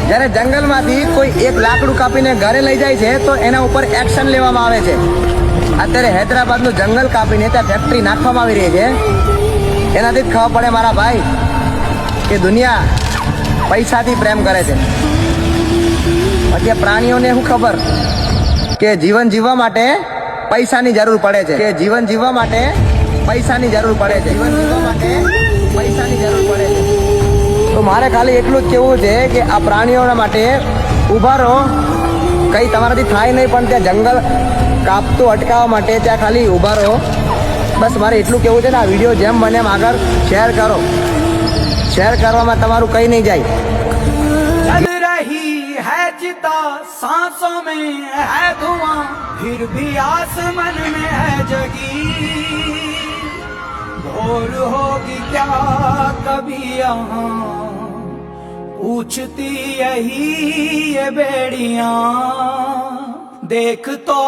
જ્યારે જંગલમાંથી કોઈ એક લાકડું કાપીને ઘરે લઈ જાય છે તો એના ઉપર એક્શન લેવામાં આવે છે. અત્યારે હૈદરાબાદનું જંગલ કાપીને ત્યાં ફેક્ટરી નાખવામાં આવી રહી છે. એનાથી જ ખબર પડે મારા ભાઈ કે દુનિયા પૈસાથી પ્રેમ કરે છે. અત્યારે પ્રાણીઓને શું ખબર કે જીવન જીવવા માટે પૈસાની જરૂર પડે છે, કે જીવન જીવવા માટે પૈસાની જરૂર પડે છે, જીવન જીવવા માટે પૈસાની જરૂર પડે છે. તો મારે ખાલી એટલું જ કહેવું છે કે આ પ્રાણીઓના માટે ઊભા રહો. કંઈ તમારાથી થાય નહીં, પણ ત્યાં જંગલ કાપતું અટકાવવા માટે ત્યાં ખાલી ઊભા રહો. બસ મારે એટલું કહેવું છે ને આ વિડીયો જેમ બને એમ આગળ શેર કરો. શેર કરવામાં તમારું કંઈ નહીં જાય. चल रही है चिता सांसों में है धुआं फिर भी आसमान में है जगी भोर होगी क्या कभी यहाँ पूछती यही ये बेड़ियां देख तो